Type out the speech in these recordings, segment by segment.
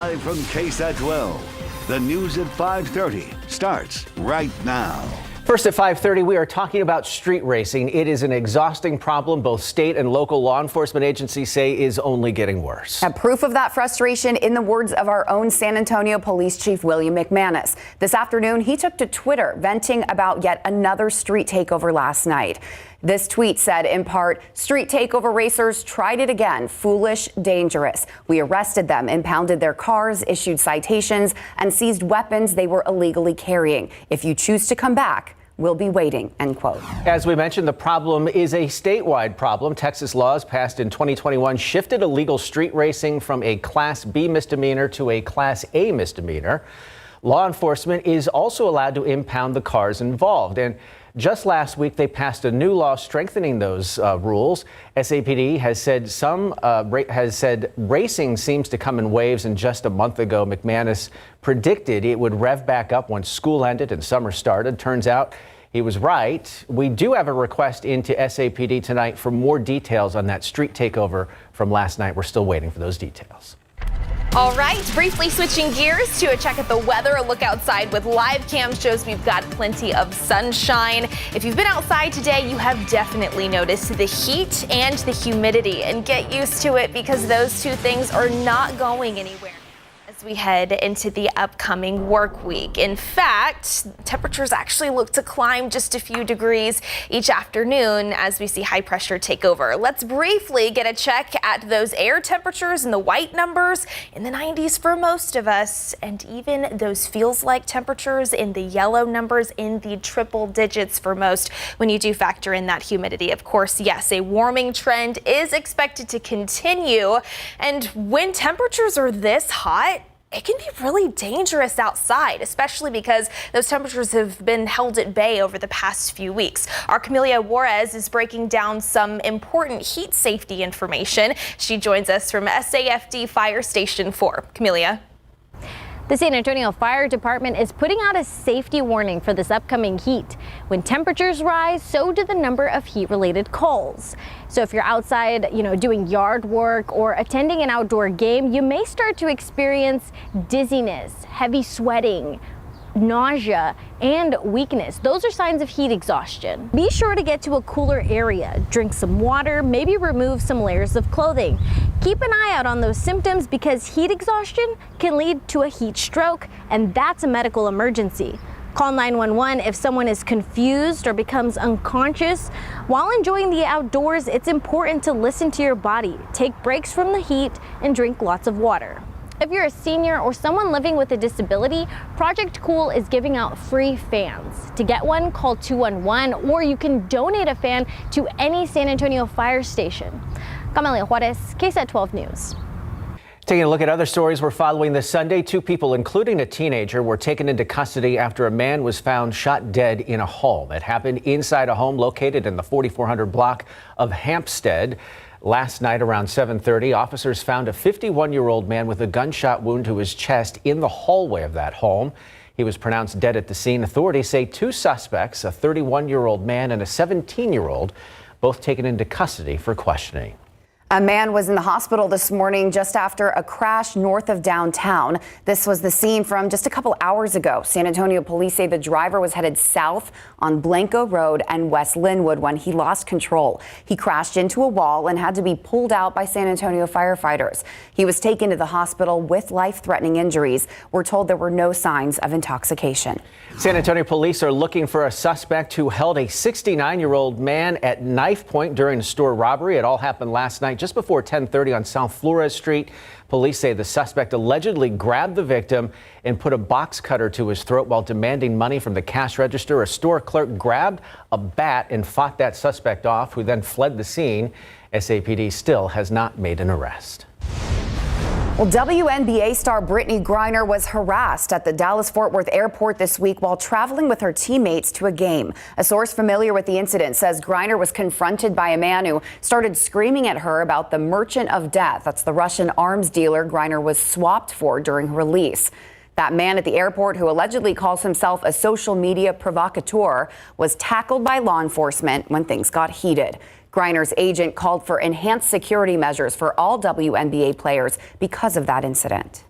Live from KSAT 12, the news at 5:30 starts right now. First at 5:30, we are talking about street racing. It is an exhausting problem both state and local law enforcement agencies say is only getting worse. Proof of that frustration in the words of our own San Antonio Police Chief William McManus. This afternoon, he took to Twitter venting about yet another street takeover last night. This tweet said, in part, "Street takeover racers tried it again. Foolish, dangerous. We arrested them, impounded their cars, issued citations, and seized weapons they were illegally carrying. If you choose to come back, we'll be waiting," end quote. As we mentioned, the problem is a statewide problem. Texas laws passed in 2021 shifted illegal street racing from a Class B misdemeanor to a Class A misdemeanor. Law enforcement is also allowed to impound the cars involved. And just last week, they passed a new law strengthening those rules. SAPD has said racing seems to come in waves, and just a month ago, McManus predicted it would rev back up once school ended and summer started. Turns out he was right. We do have a request into SAPD tonight for more details on that street takeover from last night. We're still waiting for those details. All right, briefly switching gears to a check at the weather. A look outside with live cam shows we've got plenty of sunshine. If you've been outside today, you have definitely noticed the heat and the humidity, and get used to it because those two things are not going anywhere as we head into the upcoming work week. In fact, temperatures actually look to climb just a few degrees each afternoon as we see high pressure take over. Let's briefly get a check at those air temperatures and the white numbers in the 90s for most of us, and even those feels like temperatures in the yellow numbers in the triple digits for most when you do factor in that humidity. Of course, yes, a warming trend is expected to continue, and when temperatures are this hot, it can be really dangerous outside, especially because those temperatures have been held at bay over the past few weeks. Our Camelia Juarez is breaking down some important heat safety information. She joins us from SAFD Fire Station 4. Camelia. The San Antonio Fire Department is putting out a safety warning for this upcoming heat. When temperatures rise, so do the number of heat-related calls. So if you're outside, doing yard work or attending an outdoor game, you may start to experience dizziness, heavy sweating, nausea, and weakness. Those are signs of heat exhaustion. Be sure to get to a cooler area, drink some water, maybe remove some layers of clothing. Keep an eye out on those symptoms because heat exhaustion can lead to a heat stroke, and that's a medical emergency. Call 911 if someone is confused or becomes unconscious. While enjoying the outdoors, it's important to listen to your body, take breaks from the heat, and drink lots of water. If you're a senior or someone living with a disability, Project Cool is giving out free fans. To get one, call 211, or you can donate a fan to any San Antonio fire station. Camelia Juarez, KSAT 12 News. Taking a look at other stories we're following this Sunday, two people, including a teenager, were taken into custody after a man was found shot dead in a hall. That happened inside a home located in the 4400 block of Hampstead. Last night around 7:30, officers found a 51-year-old man with a gunshot wound to his chest in the hallway of that home. He was pronounced dead at the scene. Authorities say two suspects, a 31-year-old man and a 17-year-old, both taken into custody for questioning. A man was in the hospital this morning just after a crash north of downtown. This was the scene from just a couple hours ago. San Antonio police say the driver was headed south on Blanco Road and West Linwood when he lost control. He crashed into a wall and had to be pulled out by San Antonio firefighters. He was taken to the hospital with life-threatening injuries. We're told there were no signs of intoxication. San Antonio police are looking for a suspect who held a 69-year-old man at knife point during a store robbery. It all happened last night just before 10:30 on South Flores Street. Police say the suspect allegedly grabbed the victim and put a box cutter to his throat while demanding money from the cash register. A store clerk grabbed a bat and fought that suspect off, who then fled the scene. SAPD still has not made an arrest. Well, WNBA star Brittany Griner was harassed at the Dallas-Fort Worth airport this week while traveling with her teammates to a game. A source familiar with the incident says Griner was confronted by a man who started screaming at her about the Merchant of Death. That's the Russian arms dealer Griner was swapped for during her release. That man at the airport, who allegedly calls himself a social media provocateur, was tackled by law enforcement when things got heated. Griner's agent called for enhanced security measures for all WNBA players because of that incident.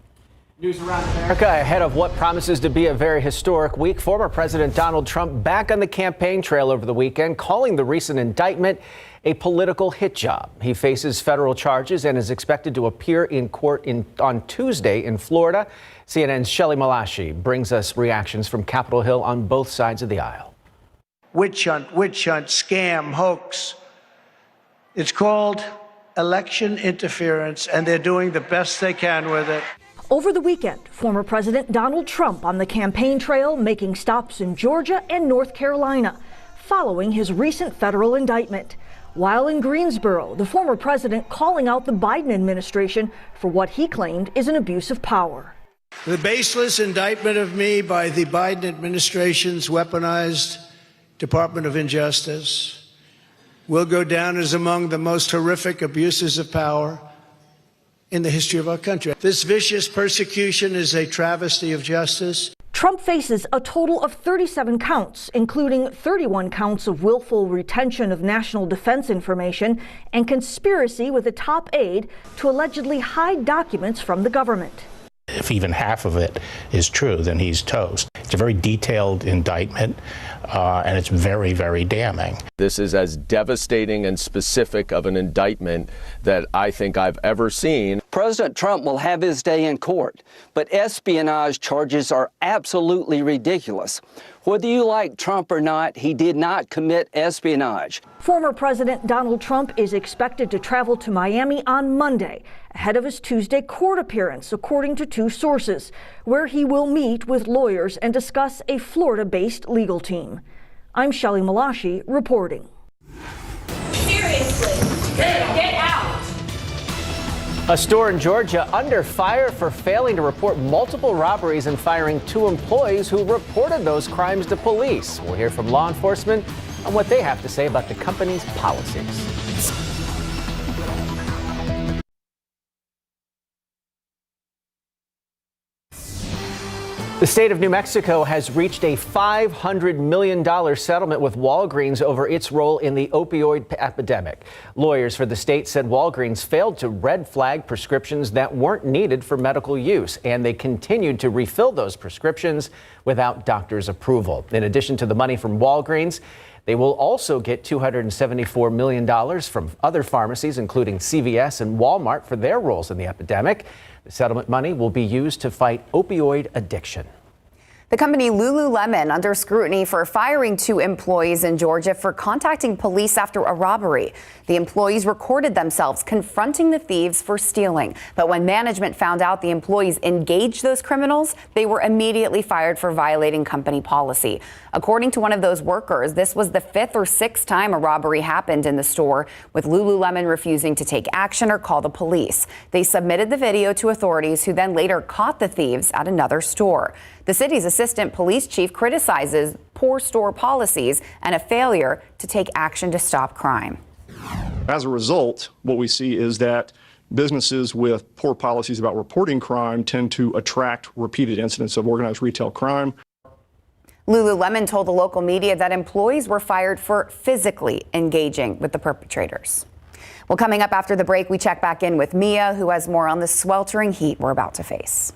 News around America ahead of what promises to be a very historic week. Former President Donald Trump back on the campaign trail over the weekend, calling the recent indictment a political hit job. He faces federal charges and is expected to appear in court on Tuesday in Florida. CNN's Shelley Malashi brings us reactions from Capitol Hill on both sides of the aisle. Witch hunt, scam, hoax. It's called election interference, and they're doing the best they can with it. Over the weekend, former President Donald Trump on the campaign trail making stops in Georgia and North Carolina, following his recent federal indictment. While in Greensboro, the former president calling out the Biden administration for what he claimed is an abuse of power. The baseless indictment of me by the Biden administration's weaponized Department of Injustice will go down as among the most horrific abuses of power in the history of our country. This vicious persecution is a travesty of justice. Trump faces a total of 37 counts, including 31 counts of willful retention of national defense information and conspiracy with a top aide to allegedly hide documents from the government. If even half of it is true, then he's toast. It's a very detailed indictment, and it's very, very damning. This is as devastating and specific of an indictment that I think I've ever seen. President Trump will have his day in court, but espionage charges are absolutely ridiculous. Whether you like Trump or not, he did not commit espionage. Former President Donald Trump is expected to travel to Miami on Monday, ahead of his Tuesday court appearance, according to two sources, where he will meet with lawyers and discuss a Florida-based legal team. I'm Shelley Malashi reporting. Seriously, get out. A store in Georgia under fire for failing to report multiple robberies and firing 2 employees who reported those crimes to police. We'll hear from law enforcement on what they have to say about the company's policies. The state of New Mexico has reached a $500 million settlement with Walgreens over its role in the opioid epidemic. Lawyers for the state said Walgreens failed to red flag prescriptions that weren't needed for medical use, and they continued to refill those prescriptions without doctors' approval. In addition to the money from Walgreens, they will also get $274 million from other pharmacies, including CVS and Walmart, for their roles in the epidemic. The settlement money will be used to fight opioid addiction. The company Lululemon under scrutiny for firing 2 employees in Georgia for contacting police after a robbery. The employees recorded themselves confronting the thieves for stealing. But when management found out the employees engaged those criminals, they were immediately fired for violating company policy. According to one of those workers, this was the 5th or 6th time a robbery happened in the store, with Lululemon refusing to take action or call the police. They submitted the video to authorities, who then later caught the thieves at another store. The city's assistant police chief criticizes poor store policies and a failure to take action to stop crime. As a result, what we see is that businesses with poor policies about reporting crime tend to attract repeated incidents of organized retail crime. Lululemon told the local media that employees were fired for physically engaging with the perpetrators. Well, coming up after the break, we check back in with Mia, who has more on the sweltering heat we're about to face.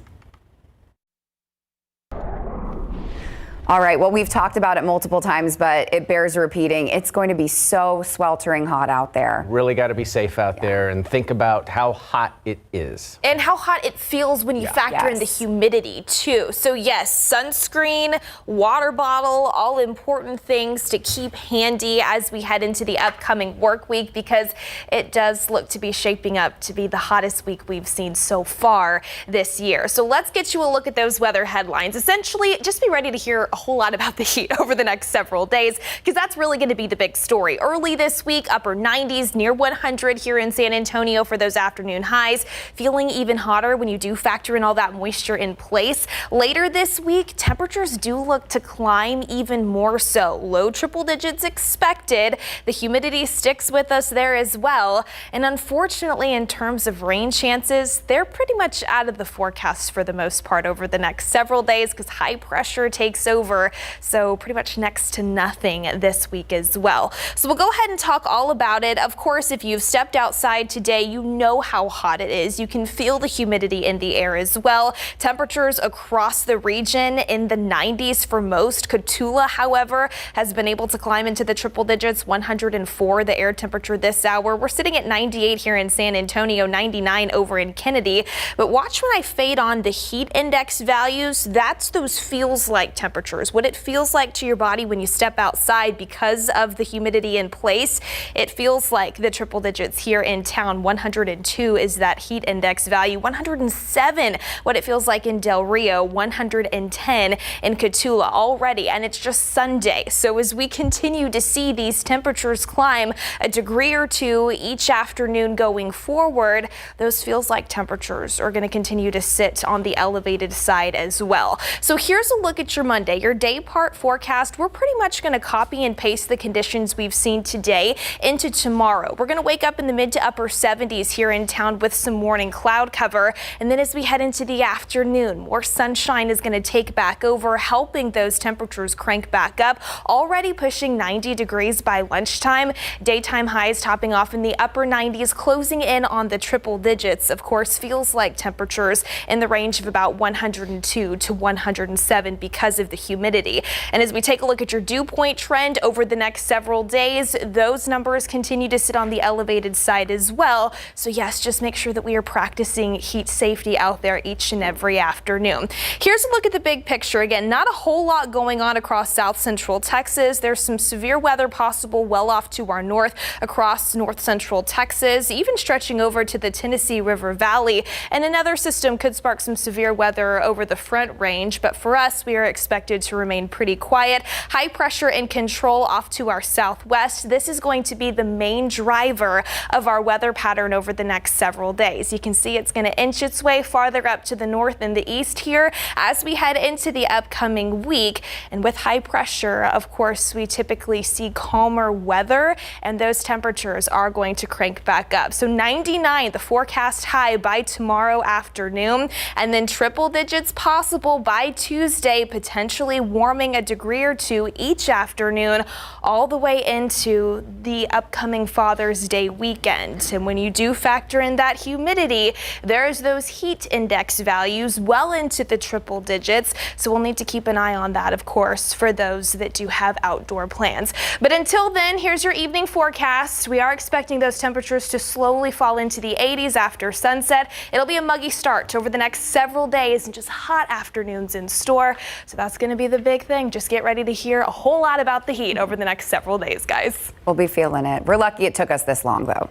All right, well, we've talked about it multiple times, but it bears repeating. It's going to be so sweltering hot out there. Really got to be safe out there and think about how hot it is. And how hot it feels when you factor in the humidity, too. So, yes, sunscreen, water bottle, all important things to keep handy as we head into the upcoming work week, because it does look to be shaping up to be the hottest week we've seen so far this year. So let's get you a look at those weather headlines. Essentially, just be ready to hear a whole lot about the heat over the next several days, because that's really going to be the big story. Early this week, upper 90s, near 100 here in San Antonio for those afternoon highs. Feeling even hotter when you do factor in all that moisture in place. Later this week, temperatures do look to climb even more so. Low triple digits expected. The humidity sticks with us there as well. And unfortunately, in terms of rain chances, they're pretty much out of the forecast for the most part over the next several days, because high pressure takes over over. So pretty much next to nothing this week as well. So we'll go ahead and talk all about it. Of course, if you've stepped outside today, you know how hot it is. You can feel the humidity in the air as well. Temperatures across the region in the 90s for most. Cotulla, however, has been able to climb into the triple digits. 104 the air temperature this hour. We're sitting at 98 here in San Antonio, 99 over in Kennedy. But watch when I fade on the heat index values. That's those feels like temperatures. What it feels like to your body when you step outside because of the humidity in place. It feels like the triple digits here in town. 102 is that heat index value. 107 what it feels like in Del Rio. 110 in Cotulla already. And it's just Sunday. So as we continue to see these temperatures climb a degree or two each afternoon going forward, those feels like temperatures are going to continue to sit on the elevated side as well. So here's a look at your Monday, your day part forecast. We're pretty much going to copy and paste the conditions we've seen today into tomorrow. We're going to wake up in the mid to upper 70s here in town with some morning cloud cover. And then as we head into the afternoon, more sunshine is going to take back over, helping those temperatures crank back up, already pushing 90 degrees by lunchtime. Daytime highs topping off in the upper 90s, closing in on the triple digits. Of course, feels like temperatures in the range of about 102 to 107 because of the humidity. And as we take a look at your dew point trend over the next several days, those numbers continue to sit on the elevated side as well. So yes, just make sure that we are practicing heat safety out there each and every afternoon. Here's a look at the big picture. Again, not a whole lot going on across south central Texas. There's some severe weather possible well off to our north across north central Texas, even stretching over to the Tennessee River Valley. And another system could spark some severe weather over the Front Range. But for us, we are expected to remain pretty quiet. High pressure in control off to our southwest. This is going to be the main driver of our weather pattern over the next several days. You can see it's going to inch its way farther up to the north and the east here as we head into the upcoming week. And with high pressure, of course, we typically see calmer weather, and those temperatures are going to crank back up. So 99, the forecast high by tomorrow afternoon, and then triple digits possible by Tuesday, potentially warming a degree or two each afternoon all the way into the upcoming Father's Day weekend. And when you do factor in that humidity, there's those heat index values well into the triple digits. So we'll need to keep an eye on that, of course, for those that do have outdoor plans. But until then, here's your evening forecast. We are expecting those temperatures to slowly fall into the 80s after sunset. It'll be a muggy start over the next several days and just hot afternoons in store. So that's going to be the big thing. Just get ready to hear a whole lot about the heat over the next several days, guys. We'll be feeling it. We're lucky it took us this long, though.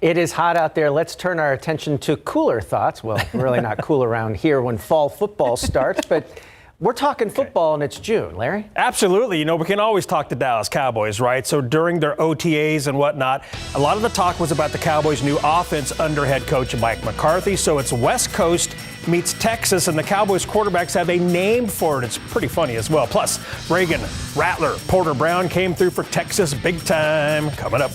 It is hot out there. Let's turn our attention to cooler thoughts. Well, really not cool around here when fall football starts, but we're talking football and it's June, Larry. Absolutely. You know, we can always talk the Dallas Cowboys, right? So during their OTAs and whatnot, a lot of the talk was about the Cowboys' new offense under head coach Mike McCarthy. So it's West Coast meets Texas, and the Cowboys quarterbacks have a name for it. It's pretty funny as well. Plus, Reagan, Rattler, Porter Brown came through for Texas big time. Coming up.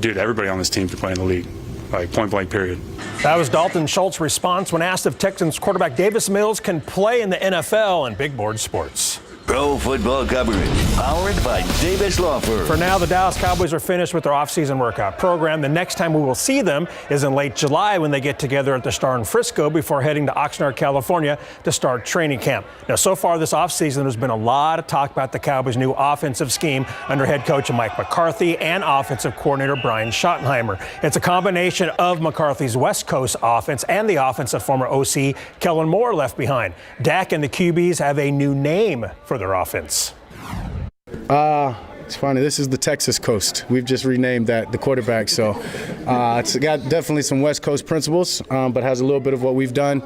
Dude, everybody on this team can play in the league, like point blank period. That was Dalton Schultz's response when asked if Texans quarterback Davis Mills can play in the NFL and Big Board Sports. Pro football coverage, powered by Davis Law Firm. For now, the Dallas Cowboys are finished with their offseason workout program. The next time we will see them is in late July when they get together at the Star in Frisco before heading to Oxnard, California to start training camp. Now, so far this offseason, there's been a lot of talk about the Cowboys' new offensive scheme under head coach Mike McCarthy and offensive coordinator Brian Schottenheimer. It's a combination of McCarthy's West Coast offense and the offense of former OC Kellen Moore left behind. Dak and the QBs have a new name for their offense. It's funny. This is the Texas Coast. We've just renamed that, the quarterback. So it's got definitely some West Coast principles, but has a little bit of what we've done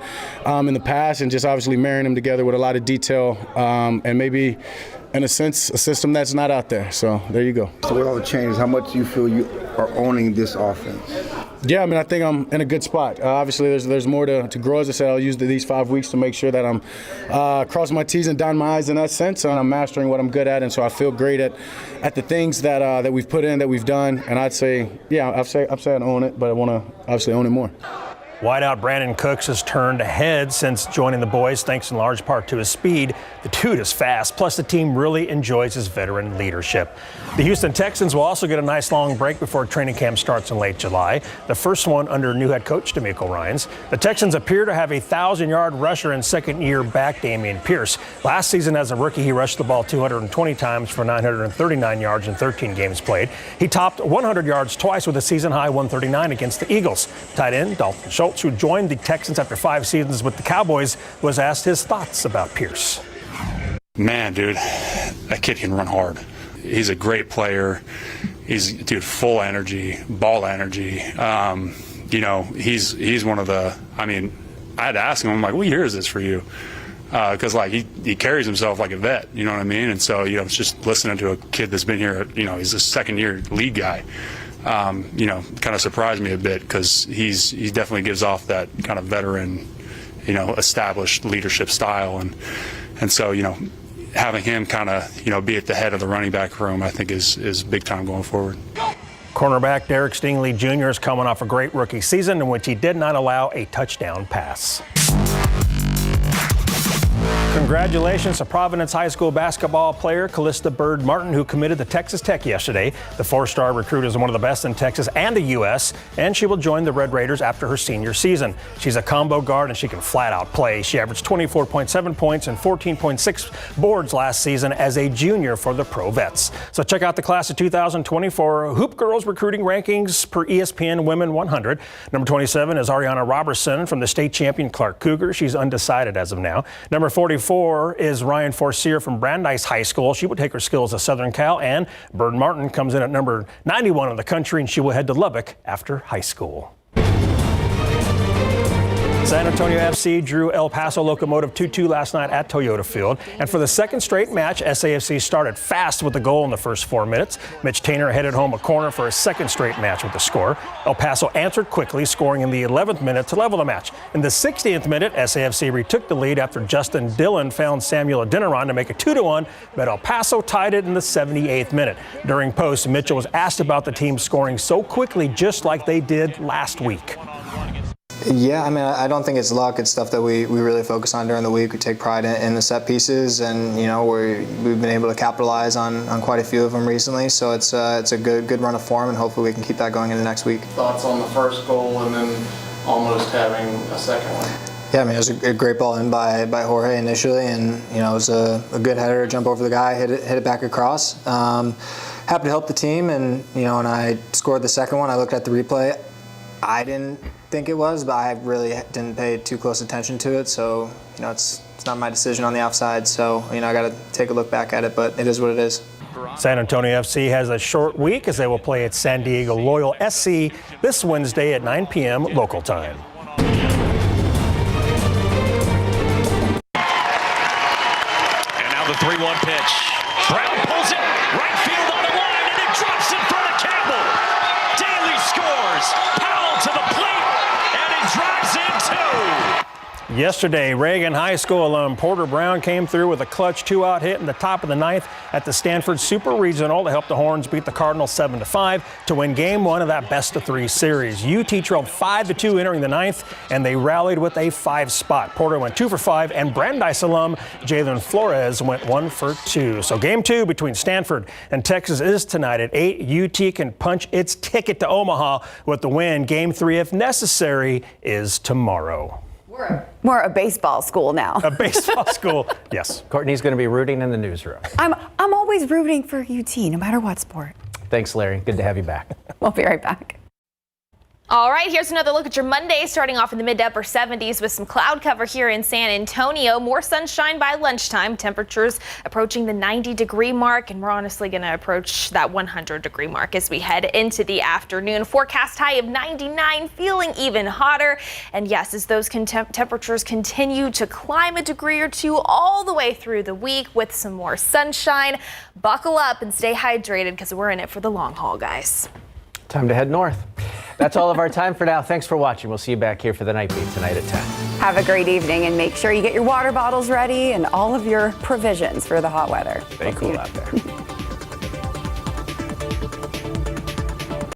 in the past, and just obviously marrying them together with a lot of detail and maybe, in a sense, a system that's not out there. So there you go. So with all the changes, how much do you feel you are owning this offense? Yeah, I mean, I think I'm in a good spot. Obviously, there's more to grow. As I said, I'll use these 5 weeks to make sure that I'm crossing my T's and dotting my I's in that sense, and I'm mastering what I'm good at. And so I feel great at the things that we've put in, that we've done. And I'd say, yeah, I'd say I own it, but I want to obviously own it more. Wideout Brandon Cooks has turned ahead since joining the boys, thanks in large part to his speed. The dude is fast, plus the team really enjoys his veteran leadership. The Houston Texans will also get a nice long break before training camp starts in late July, the first one under new head coach DeMeco Ryans. The Texans appear to have a 1,000-yard rusher and second-year back Dameon Pierce. Last season as a rookie, he rushed the ball 220 times for 939 yards in 13 games played. He topped 100 yards twice with a season-high 139 against the Eagles. Tight end Dalton Schultz, who joined the Texans after 5 seasons with the Cowboys, was asked his thoughts about Pierce. Man, dude, that kid can run hard. He's a great player. He's, dude, full energy, ball energy. You know, he's one of the, I mean, I had to ask him, I'm like, what year is this for you? Because, like, he carries himself like a vet, you know what I mean? And so, you know, it's just listening to a kid that's been here, you know, he's a second-year lead guy. You know, kind of surprised me a bit because he definitely gives off that kind of veteran, you know, established leadership style. And so, you know, having him kind of, you know, be at the head of the running back room, I think is big time going forward. Cornerback Derek Stingley Jr. is coming off a great rookie season in which he did not allow a touchdown pass. Congratulations to Providence High School basketball player Callista Bird Martin, who committed to Texas Tech yesterday. The 4-star recruit is one of the best in Texas and the U.S., and she will join the Red Raiders after her senior season. She's a combo guard, and she can flat out play. She averaged 24.7 points and 14.6 boards last season as a junior for the Pro Vets. So check out the class of 2024 Hoop Girls recruiting rankings per ESPN Women 100. Number 27 is Ariana Robertson from the state champion Clark Cougar. She's undecided as of now. Number 44 is Ryan Forcier from Brandeis High School. She will take her skills to Southern Cal, and Bird Martin comes in at number 91 in the country, and she will head to Lubbock after high school. San Antonio FC drew El Paso Locomotive 2-2 last night at Toyota Field. And for the second straight match, SAFC started fast with the goal in the first 4 minutes. Mitch Tainer headed home a corner for a second straight match with the score. El Paso answered quickly, scoring in the 11th minute to level the match. In the 60th minute, SAFC retook the lead after Justin Dillon found Samuel Adeniran to make it 2-1, but El Paso tied it in the 78th minute. During post, Mitchell was asked about the team scoring so quickly, just like they did last week. Yeah, I mean, I don't think it's luck. It's stuff that we really focus on during the week. We take pride in the set pieces, and you know we've been able to capitalize on quite a few of them recently. So it's a good run of form, and hopefully we can keep that going into next week. Thoughts on the first goal and then almost having a second one? Yeah, I mean, it was a great ball in by Jorge initially, and you know it was a good header to jump over the guy, hit it back across. Happy to help the team, and you know when I scored the second one, I looked at the replay. I didn't think it was, but I really didn't pay too close attention to it. So, you know, it's not my decision on the offside. So, you know, I got to take a look back at it, but it is what it is. San Antonio FC has a short week as they will play at San Diego Loyal SC this Wednesday at 9 p.m. local time. And now the 3-1 pitch. Brown pulls it right field on the line, and it drops in front of Campbell. Daly scores. Powell to the plate, and it drives in 2. Yesterday, Reagan High School alum Porter Brown came through with a clutch 2-out hit in the top of the ninth at the Stanford Super Regional to help the Horns beat the Cardinals 7-5 to win Game 1 of that best-of-3 series. UT trailed 5-2 entering the ninth, and they rallied with a 5 spot. Porter went 2 for 5, and Brandeis alum Jalen Flores went 1 for 2. So Game 2 between Stanford and Texas is tonight at 8. UT can punch its ticket to Omaha with the win. Game 3, if necessary, is tomorrow. We're a baseball school now. A baseball school, yes. Courtney's going to be rooting in the newsroom. I'm always rooting for UT, no matter what sport. Thanks, Larry. Good to have you back. We'll be right back. All right, here's another look at your Monday, starting off in the mid to upper 70s with some cloud cover here in San Antonio. More sunshine by lunchtime. Temperatures approaching the 90-degree mark, and we're honestly going to approach that 100-degree mark as we head into the afternoon. Forecast high of 99, feeling even hotter. And yes, as those temperatures continue to climb a degree or two all the way through the week with some more sunshine, buckle up and stay hydrated because we're in it for the long haul, guys. Time to head north. That's all of our time for now. Thanks for watching. We'll see you back here for the Night Beat tonight at 10. Have a great evening, and make sure you get your water bottles ready and all of your provisions for the hot weather. Stay cool out there.